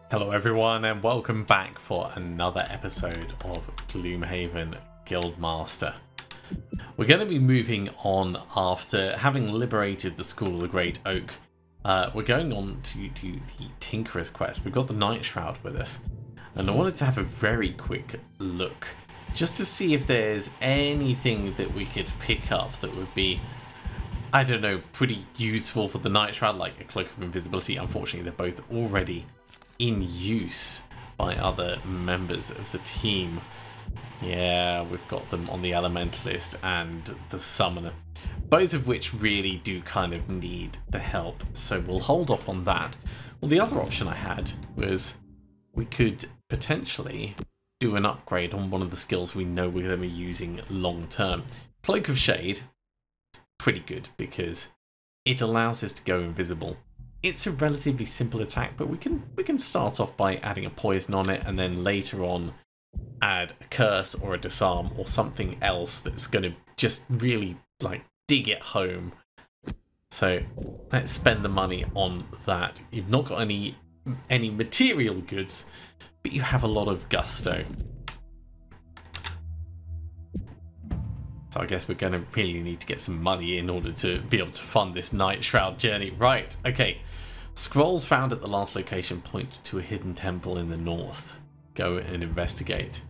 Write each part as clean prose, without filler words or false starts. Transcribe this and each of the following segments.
Hello everyone and welcome back for another episode of Gloomhaven Guildmaster. We're going to be moving on after having liberated the School of the Great Oak. We're going on to do the Tinkerer's quest. We've got the Nightshroud with us and I wanted to have a very quick look just to see if there's anything that we could pick up that would be, I don't know, pretty useful for the Nightshroud, like a Cloak of Invisibility. Unfortunately, they're both already in use by other members of the team. Yeah, we've got them on the Elementalist and the Summoner, both of which really do kind of need the help, so we'll hold off on that. Well, the other option I had was we could potentially do an upgrade on one of the skills we know we're going to be using long term. Cloak of Shade, pretty good because it allows us to go invisible. It's a relatively simple attack, but we can start off by adding a poison on it and then later on add a curse or a disarm or something else that's going to just really like dig it home. So let's spend the money on that. You've not got any material goods, but you have a lot of gusto. So I guess we're going to really need to get some money in order to be able to fund this Nightshroud journey. Right, okay. Scrolls found at the last location point to a hidden temple in the north. Go and investigate.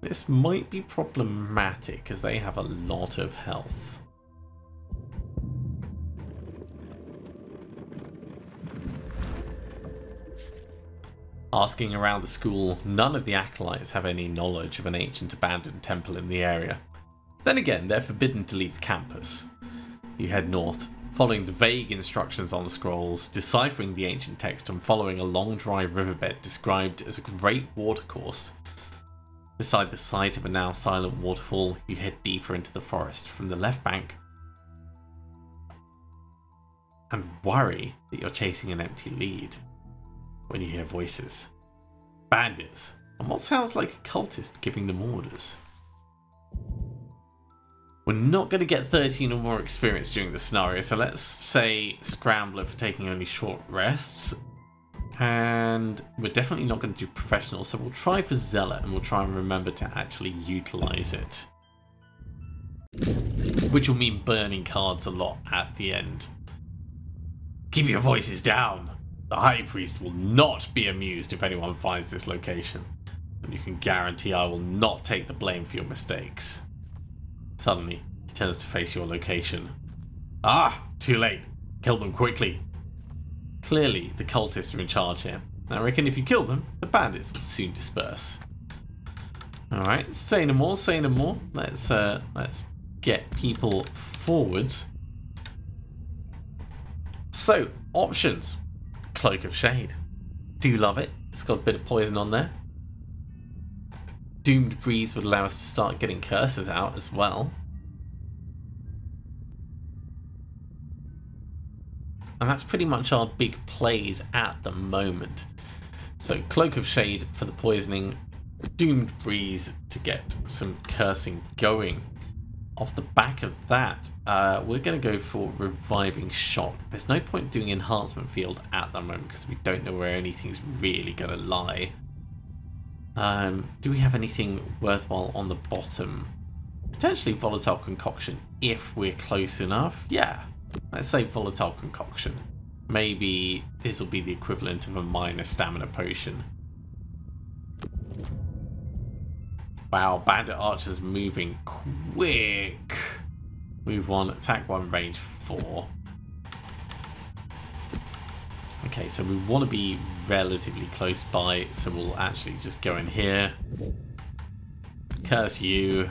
This might be problematic as they have a lot of health. Asking around the school, none of the acolytes have any knowledge of an ancient abandoned temple in the area. Then again, they're forbidden to leave campus. You head north, following the vague instructions on the scrolls, deciphering the ancient text and following a long dry riverbed described as a great watercourse. Beside the site of a now silent waterfall, you head deeper into the forest from the left bank and worry that you're chasing an empty lead when you hear voices. Bandits, and what sounds like a cultist giving them orders. We're not going to get 13 or more experience during the scenario, so let's say Scrambler for taking only short rests. And we're definitely not going to do Professional, so we'll try for Zealot and we'll try and remember to actually utilize it. Which will mean burning cards a lot at the end. Keep your voices down. The High Priest will not be amused if anyone finds this location. And you can guarantee I will not take the blame for your mistakes. Suddenly, he turns to face your location. Ah, too late. Kill them quickly. Clearly, the cultists are in charge here. I reckon if you kill them, the bandits will soon disperse. Alright, say no more, say no more. Let's get people forwards. So, options. Cloak of Shade. Do love it. It's got a bit of poison on there. Doomed Breeze would allow us to start getting curses out as well. And that's pretty much our big plays at the moment. So Cloak of Shade for the poisoning, Doomed Breeze to get some cursing going. Off the back of that, we're going to go for Reviving Shock. There's no point doing Enhancement Field at the moment because we don't know where anything's really going to lie. Do we have anything worthwhile on the bottom? Potentially Volatile Concoction if we're close enough. Yeah, let's say Volatile Concoction. Maybe this will be the equivalent of a minor stamina potion. Wow, Bandit Archer's moving quick. Move 1, attack 1, range 4. Okay, so we want to be relatively close by, so we'll actually just go in here. Curse you.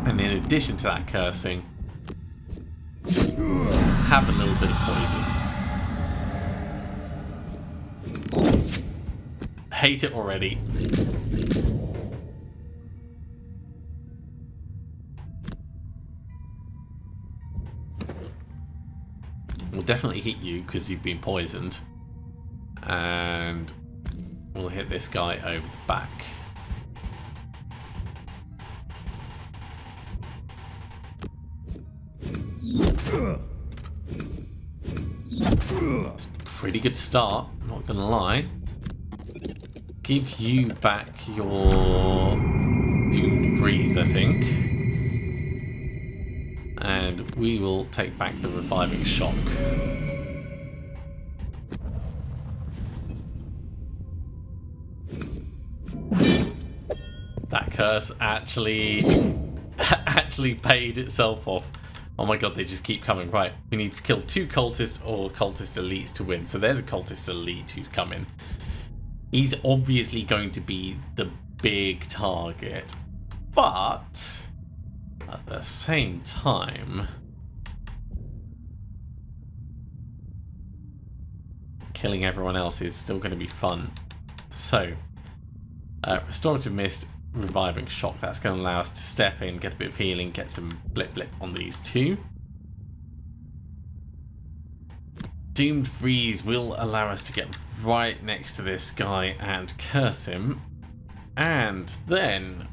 And in addition to that cursing, have a little bit of poison. Hate it already. We'll definitely hit you because you've been poisoned. And we'll hit this guy over the back. It's pretty good start, not gonna lie. Give you back your Doomed Breeze, I think. And we will take back the Reviving Shock. That curse actually paid itself off. Oh my god, they just keep coming. Right, we need to kill 2 cultists or cultist elites to win. So there's a cultist elite who's coming. He's obviously going to be the big target. But at the same time, killing everyone else is still going to be fun. So, Restorative Mist, Reviving Shock. That's going to allow us to step in, get a bit of healing, get some blip on these 2. Doomed Breeze will allow us to get right next to this guy and curse him. And then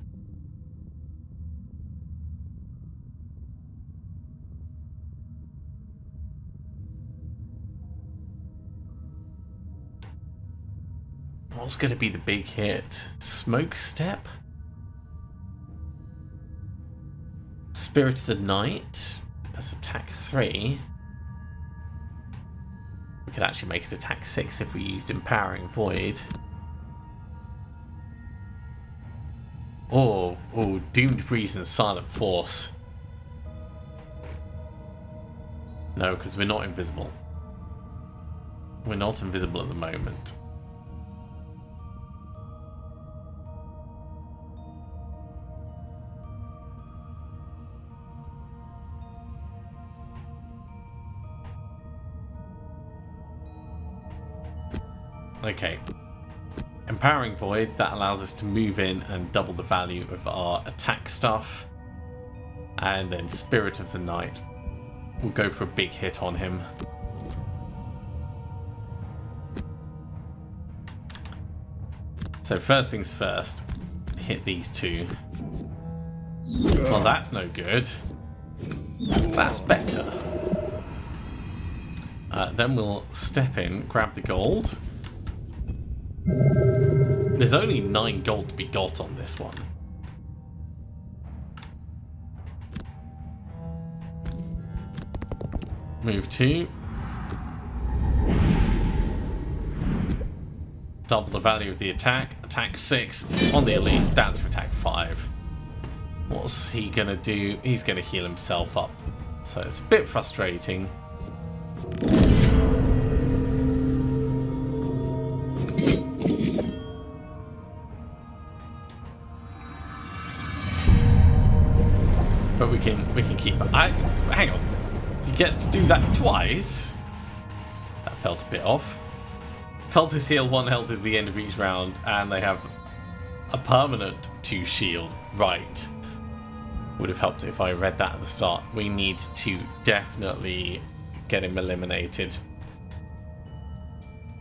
what's going to be the big hit? Smoke Step? Spirit of the Night? That's attack 3. We could actually make it attack 6 if we used Empowering Void. Or Doomed Breeze and Silent Force. No, because we're not invisible. We're not invisible at the moment. Okay, Empowering Void, that allows us to move in and double the value of our attack stuff. And then Spirit of the Night, we'll go for a big hit on him. So first things first, hit these 2. Well, that's no good. That's better. Then we'll step in, grab the gold. There's only 9 gold to be got on this one. Move 2. Double the value of the attack. Attack 6 on the elite, down to attack 5. What's he gonna do? He's gonna heal himself up. So it's a bit frustrating. But we can keep it. Hang on. He gets to do that twice. That felt a bit off. Cultists heal 1 health at the end of each round, and they have a permanent 2 shield. Right. Would have helped if I read that at the start. We need to definitely get him eliminated.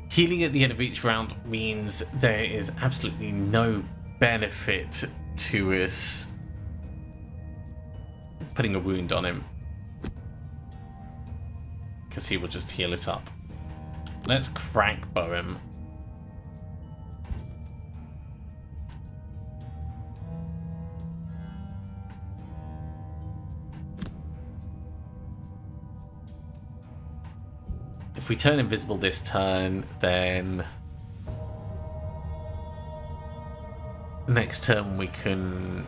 Healing at the end of each round means there is absolutely no benefit to us putting a wound on him, because he will just heal it up. Let's crank bow him. If we turn invisible this turn, then next turn we can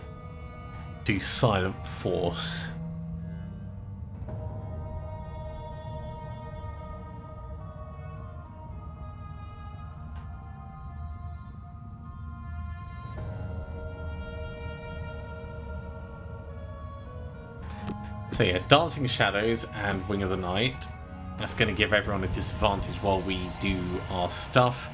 do Silent Force. So yeah, Dancing Shadows and Wing of the Night. That's going to give everyone a disadvantage while we do our stuff.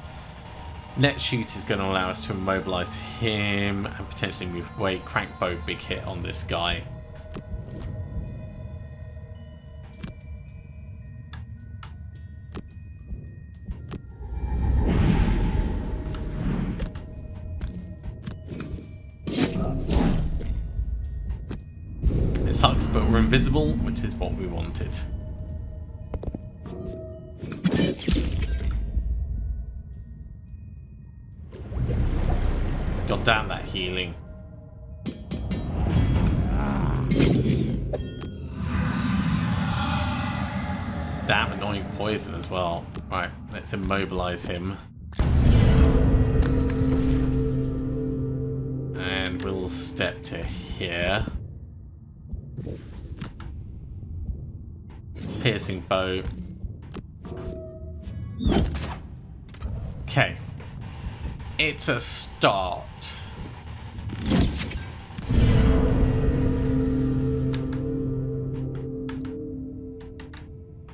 Net Shoot is going to allow us to immobilize him and potentially move away. Crank Bow, big hit on this guy. It sucks, but we're invisible, which is what we wanted. God damn that healing. Damn annoying poison as well. Right, let's immobilize him. And we'll step to here. Piercing bow. Okay. It's a start.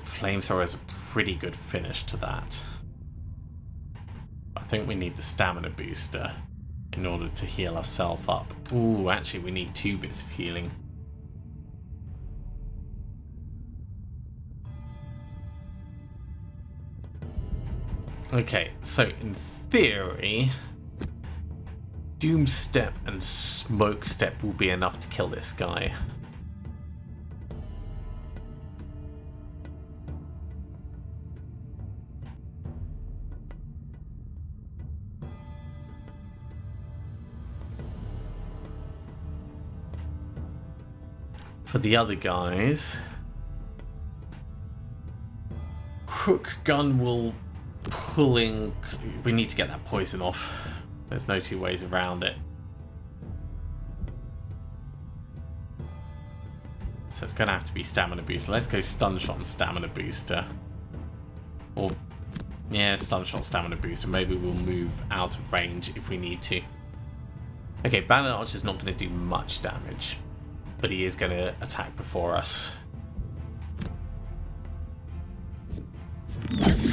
Flamethrower is a pretty good finish to that. I think we need the stamina booster in order to heal ourselves up. Ooh, actually we need 2 bits of healing. Okay, so in theory, Doom Step and Smoke Step will be enough to kill this guy. For the other guys, Hook Gun will pulling. We need to get that poison off. There's no 2 ways around it. So it's going to have to be stamina booster. Let's go stun shot and stamina booster. Or, yeah, stun shot, stamina booster. Maybe we'll move out of range if we need to. Okay, Bandit Archer's not going to do much damage, but he is going to attack before us.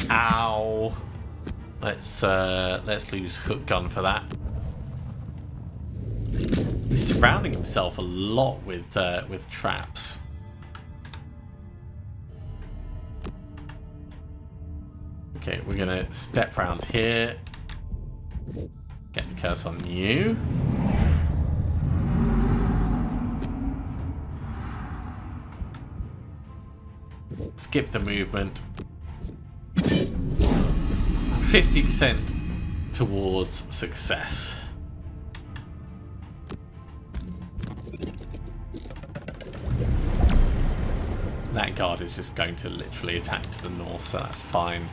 Ow! Let's lose Hook Gun for that. He's surrounding himself a lot with traps. Okay, we're gonna step round here. Get the curse on you. Skip the movement. 50% towards success. That guard is just going to literally attack to the north, so that's fine.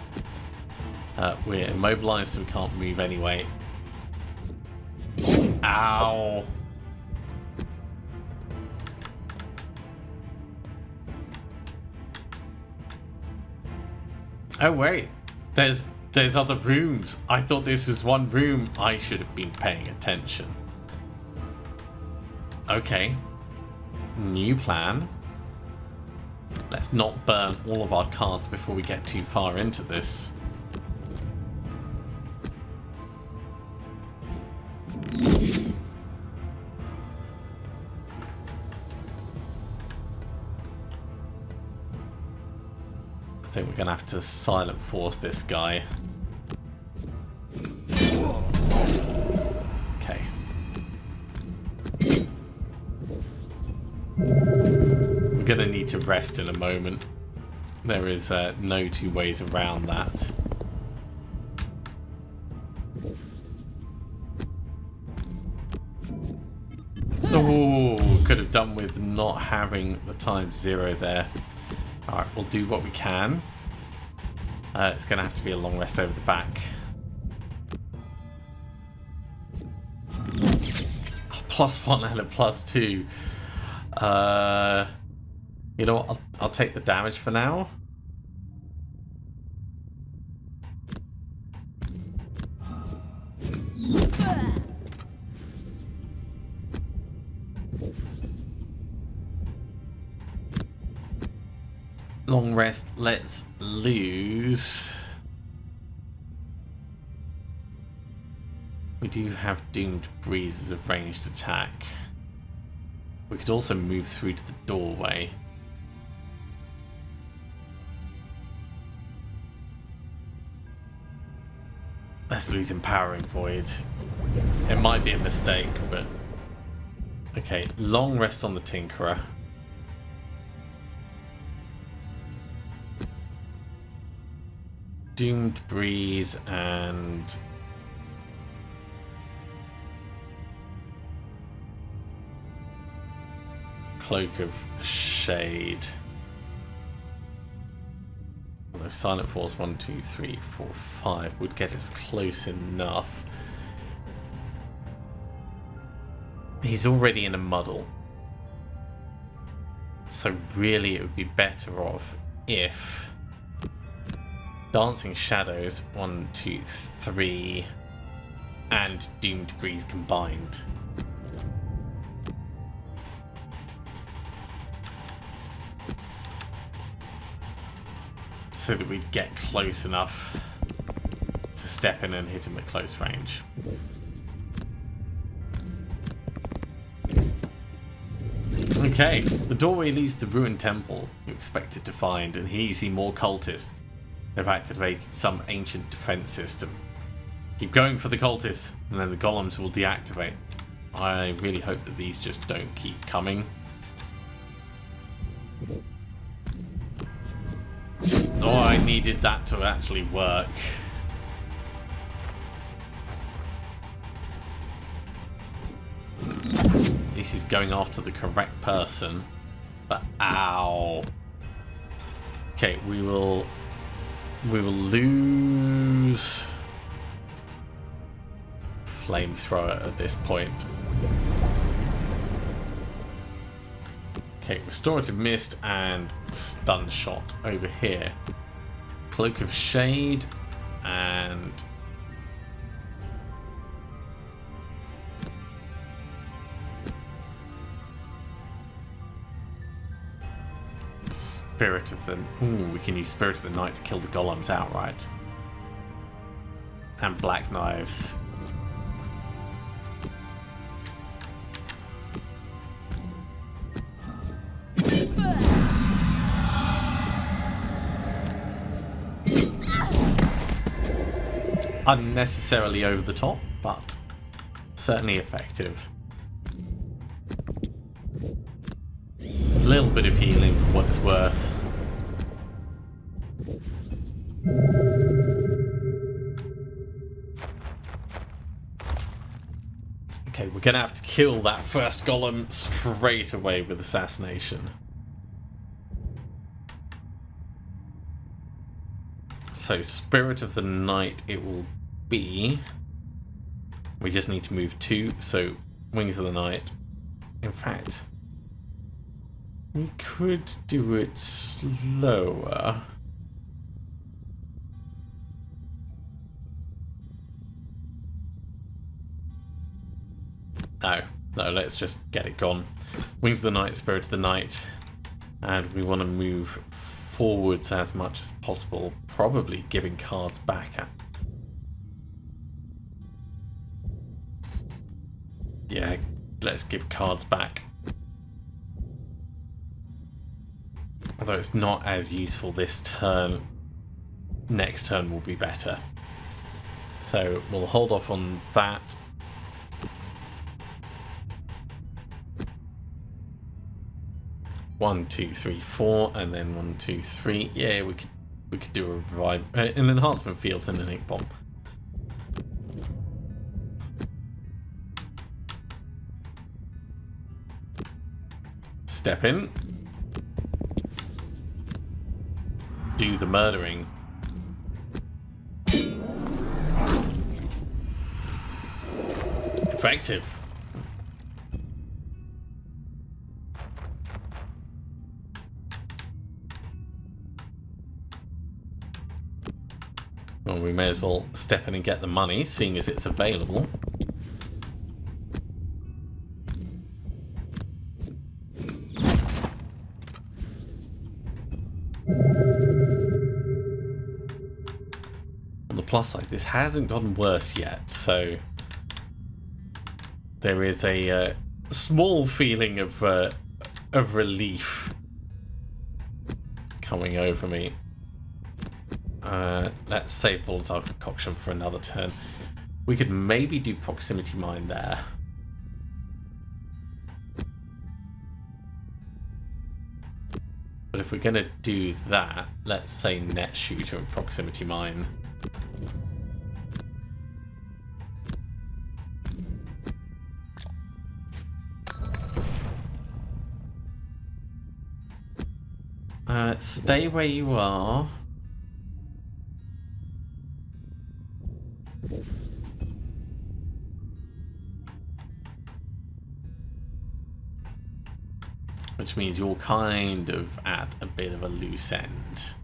We're immobilized, so we can't move anyway. Ow! Oh wait, there's other rooms. I thought this was one room. I should have been paying attention. Okay. New plan. Let's not burn all of our cards before we get too far into this. I think we're going to have to silent force this guy. Okay. We're going to need to rest in a moment. There is no 2 ways around that. Oh, could have done with not having the ×0 there. Alright, we'll do what we can. It's going to have to be a long rest over the back. +1 and a +2. You know what? I'll take the damage for now. Long rest. Let's lose. We do have Doomed Breeze as a ranged attack. We could also move through to the doorway. Let's lose Empowering Void. It might be a mistake, but... Okay, long rest on the Tinkerer. Doomed Breeze and... Cloak of Shade. Although Silent Force 1, 2, 3, 4, 5 would get us close enough. He's already in a muddle. So really it would be better off if Dancing Shadows 1, 2, 3 and Doomed Breeze combined. So that we'd get close enough to step in and hit him at close range. Okay, the doorway leads to the ruined temple you expected to find, and here you see more cultists. They've activated some ancient defense system. Keep going for the cultists, and then the golems will deactivate. I really hope that these just don't keep coming. Oh, I needed that to actually work. At least he's going after the correct person. But ow. Okay, we will lose flamethrower at this point. Okay, restorative mist and stun shot over here. Cloak of Shade and Spirit of the... Ooh, we can use Spirit of the Night to kill the golems outright. And Black Knives. Unnecessarily over the top, but certainly effective. A little bit of healing for what it's worth. Okay, we're gonna have to kill that first golem straight away with assassination. So, Spirit of the Night it will be. We just need to move 2, so Wings of the Night. In fact, we could do it slower. No, let's just get it gone. Wings of the Night, Spirit of the Night. And we want to move forwards as much as possible, probably giving cards back at... Yeah, let's give cards back. Although it's not as useful this turn, next turn will be better. So we'll hold off on that. One, 2, 3, 4, and then 1, 2, 3. Yeah, we could do a revive, an enhancement field and an ink bomb. Step in. Do the murdering. Effective. Well, we may as well step in and get the money, seeing as it's available. On the plus side, this hasn't gotten worse yet, so there is a small feeling of relief coming over me. Let's save Volatile Concoction for another turn. We could maybe do Proximity Mine there. But if we're going to do that, let's say Net Shooter and Proximity Mine. Stay where you are. Which means you're kind of at a bit of a loose end.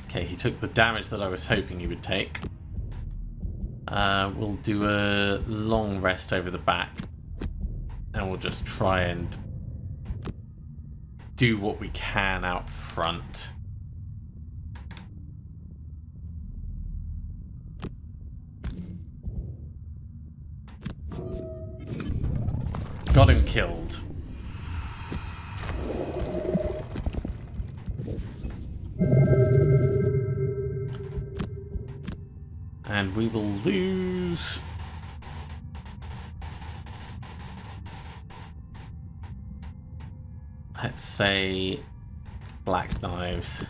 Okay, he took the damage that I was hoping he would take. We'll do a long rest over the back. And we'll just try and do what we can out front. Got him killed. And we will lose. Let's say black knives.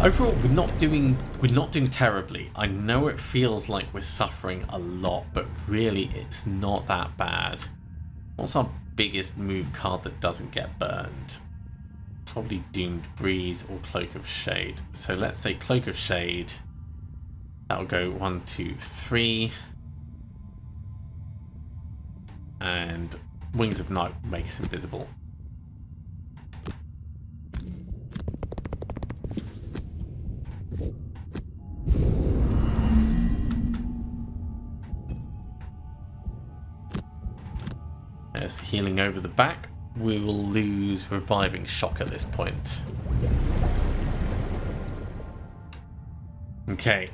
Overall, we're not doing terribly. I know it feels like we're suffering a lot, but really it's not that bad. What's our biggest move card that doesn't get burned? Probably Doomed Breeze or Cloak of Shade. So let's say Cloak of Shade. That'll go 1, 2, 3. And Wings of Night makes invisible. There's the healing over the back. We will lose Reviving Shock at this point. Okay.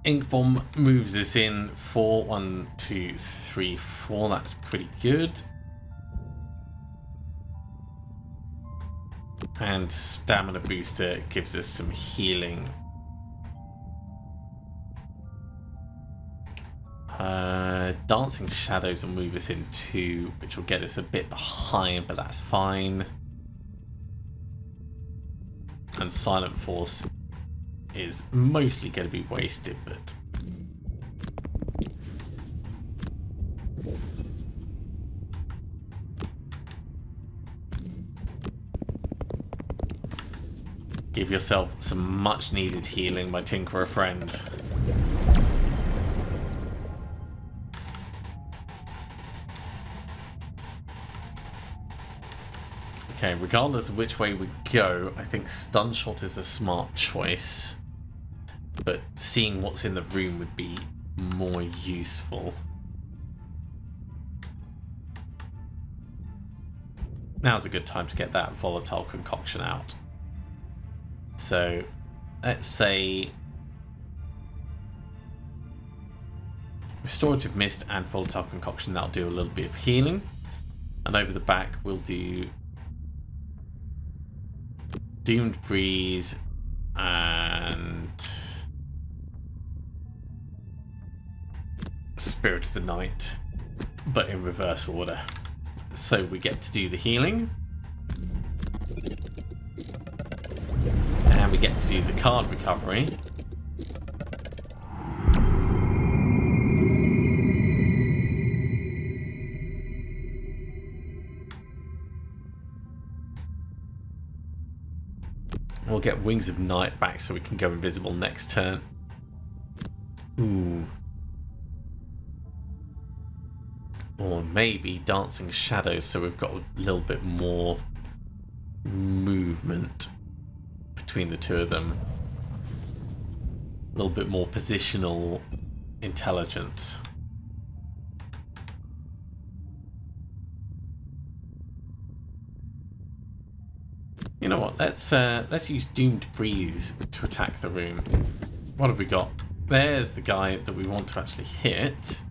Ink Bomb moves us in for 1, 2, 3, 4. That's pretty good. And Stamina Booster gives us some healing. Dancing Shadows will move us in 2, which will get us a bit behind, but that's fine. And Silent Force is mostly going to be wasted, but give yourself some much needed healing, my Tinkerer friend. Okay, regardless of which way we go, I think Stun Shot is a smart choice. But seeing what's in the room would be more useful. Now's a good time to get that Volatile Concoction out. So, let's say Restorative Mist and Volatile Concoction, that'll do a little bit of healing. And over the back, we'll do Doomed Breeze and Spirit of the Night, but in reverse order. So we get to do the healing. And we get to do the card recovery. We'll get Wings of Night back so we can go invisible next turn. Ooh. Or maybe Dancing Shadows so we've got a little bit more movement between the two of them. A little bit more positional intelligence. You know what? Let's use Doomed Breeze to attack the room. What have we got? There's the guy that we want to actually hit.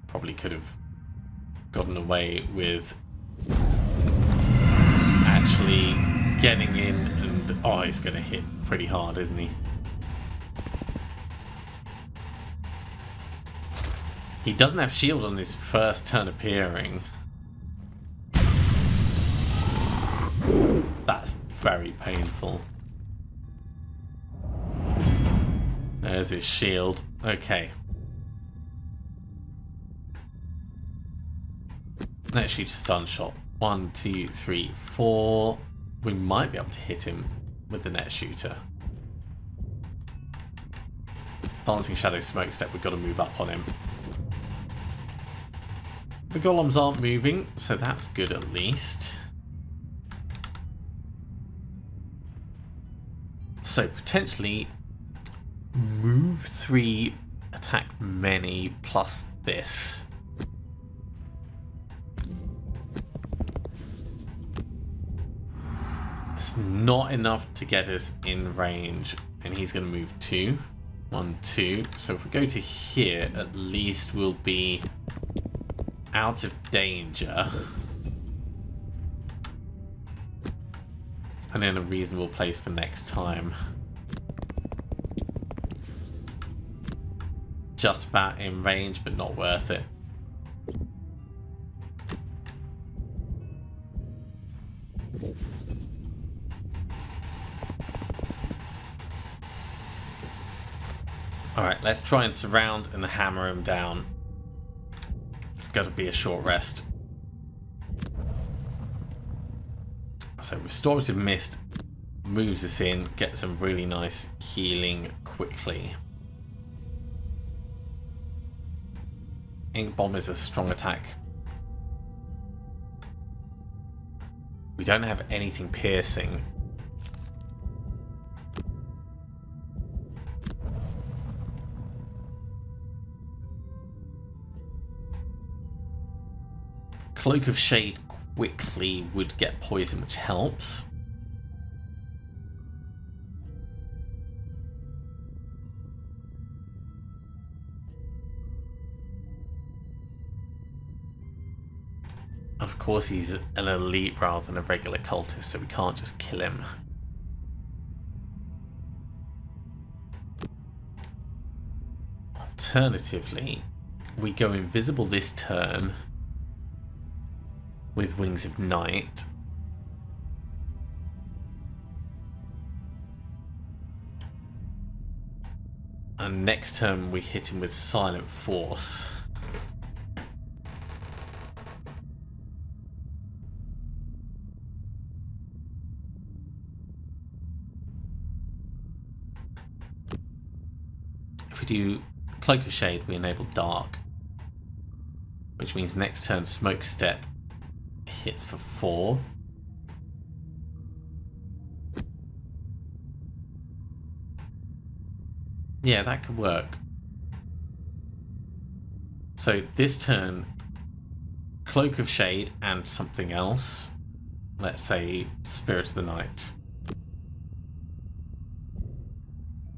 Probably could have gotten away with actually getting in, and oh, he's going to hit pretty hard, isn't he? He doesn't have shield on his first turn appearing. That's very painful. There's his shield. Okay. Let's shoot a stun shot. 1, 2, 3, 4. We might be able to hit him with the net shooter. Dancing Shadow Smoke Step, we've got to move up on him. The golems aren't moving, so that's good at least. So potentially move 3, attack many, plus this. It's not enough to get us in range, and he's going to move 2. 1, 2. So if we go to here, at least we'll be out of danger. And in a reasonable place for next time. Just about in range, but not worth it. Alright, let's try and surround and hammer him down. It's got to be a short rest. So Restorative Mist moves us in, gets some really nice healing quickly. Ink Bomb is a strong attack. We don't have anything piercing. Cloak of Shade quickly would get poison, which helps. Of course, he's an elite rather than a regular cultist, so we can't just kill him. Alternatively, we go invisible this turn with Wings of Night. And next turn we hit him with Silent Force. If we do Cloak of Shade, we enable Dark, which means next turn Smoke Step hits for 4. Yeah, that could work. So this turn, Cloak of Shade and something else. Let's say Spirit of the Night.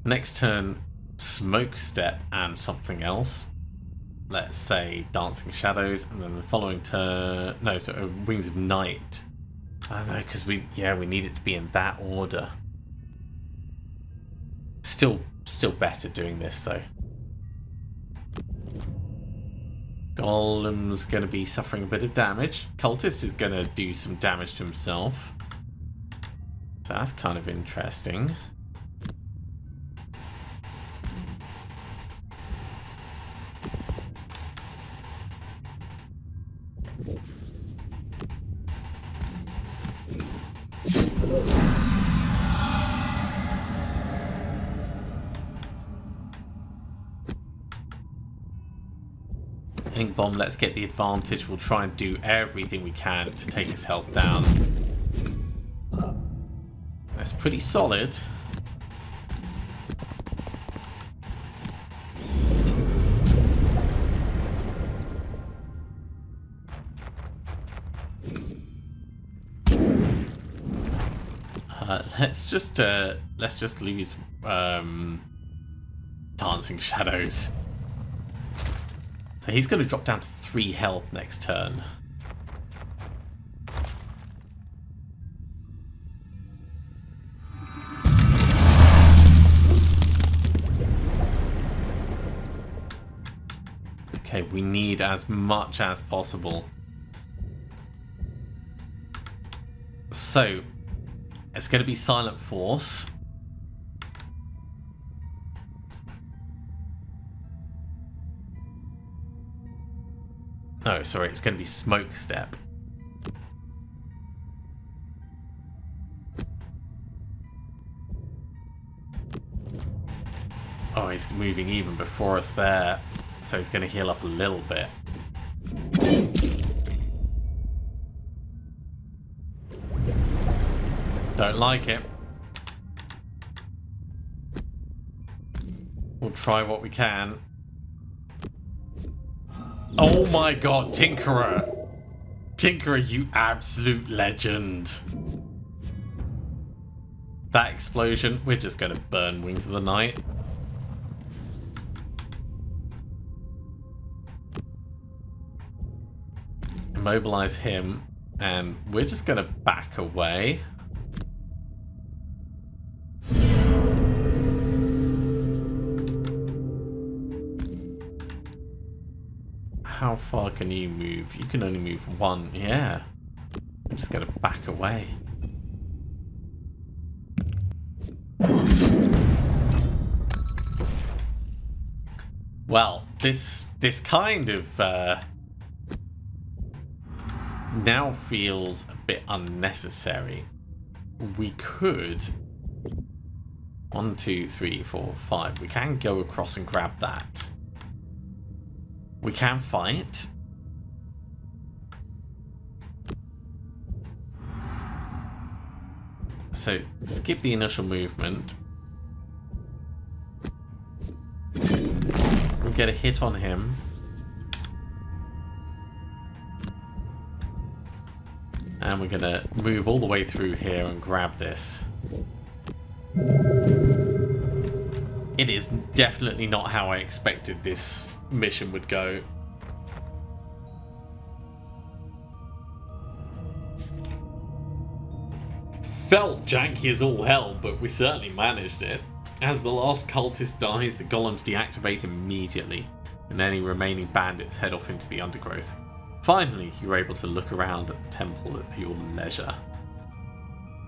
Next turn, Smoke Step and something else. Let's say Dancing Shadows, and then the following turn... No, so Wings of Night. I don't know, because we need it to be in that order. Still better doing this, though. Golem's going to be suffering a bit of damage. Cultist is going to do some damage to himself. So that's kind of interesting. Ink Bomb, let's get the advantage. We'll try and do everything we can to take his health down. That's pretty solid. Let's just lose Dancing Shadows. So he's going to drop down to 3 health next turn. Okay, we need as much as possible. So It's going to be Silent Force. No, sorry, it's going to be Smoke Step. Oh, he's moving even before us there, so he's going to heal up a little bit. Don't like it. We'll try what we can. Oh my god, Tinkerer! Tinkerer, you absolute legend. That explosion, we're just going to burn Wings of the Night. Immobilize him, and we're just going to back away. How far can you move? You can only move one. Yeah. I'm just going to back away. Well, this kind of now feels a bit unnecessary. We could 1, 2, 3, 4, 5. We can go across and grab that. We can fight. So skip the initial movement. We'll get a hit on him. And we're gonna move all the way through here and grab this. It is definitely not how I expected this mission would go. Felt janky as all hell, but we certainly managed it. As the last cultist dies, the golems deactivate immediately, and any remaining bandits head off into the undergrowth. Finally, you're able to look around at the temple at your leisure.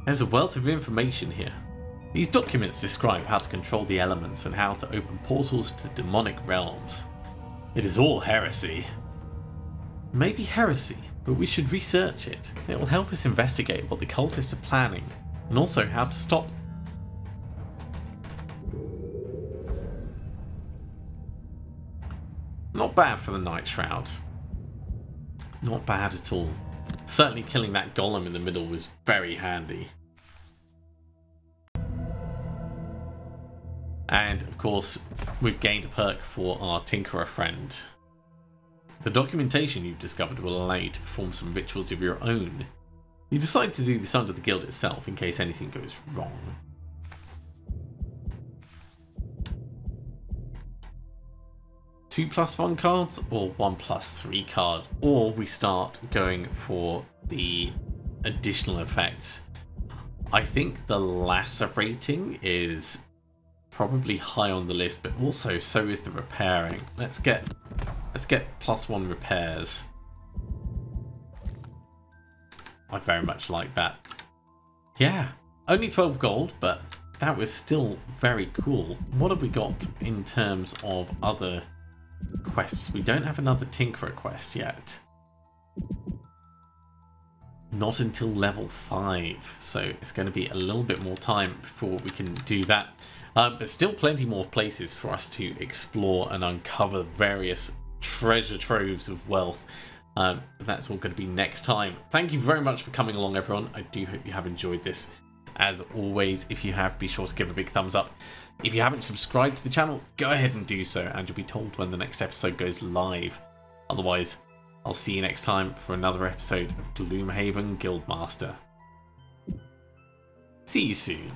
There's a wealth of information here. These documents describe how to control the elements and how to open portals to demonic realms. It is all heresy. Maybe heresy, but we should research it. It will help us investigate what the cultists are planning, and also how to stop them. Not bad for the Nightshroud. Not bad at all. Certainly killing that golem in the middle was very handy. And of course, we've gained a perk for our Tinkerer friend. The documentation you've discovered will allow you to perform some rituals of your own. You decide to do this under the guild itself in case anything goes wrong. Two +1 cards or 1 +3 card, or we start going for the additional effects. I think the lacerating is probably high on the list, but also so is the repairing. Let's get +1 repairs. I very much like that. Yeah, only 12 gold, but that was still very cool. What have we got in terms of other quests? We don't have another Tinkerer quest yet. Not until level 5, so it's going to be a little bit more time before we can do that. But still plenty more places for us to explore and uncover various treasure troves of wealth. But that's all going to be next time. Thank you very much for coming along, everyone. I do hope you have enjoyed this. As always, if you have, be sure to give a big thumbs up. If you haven't subscribed to the channel, go ahead and do so, and you'll be told when the next episode goes live. Otherwise, I'll see you next time for another episode of Gloomhaven Guildmaster. See you soon.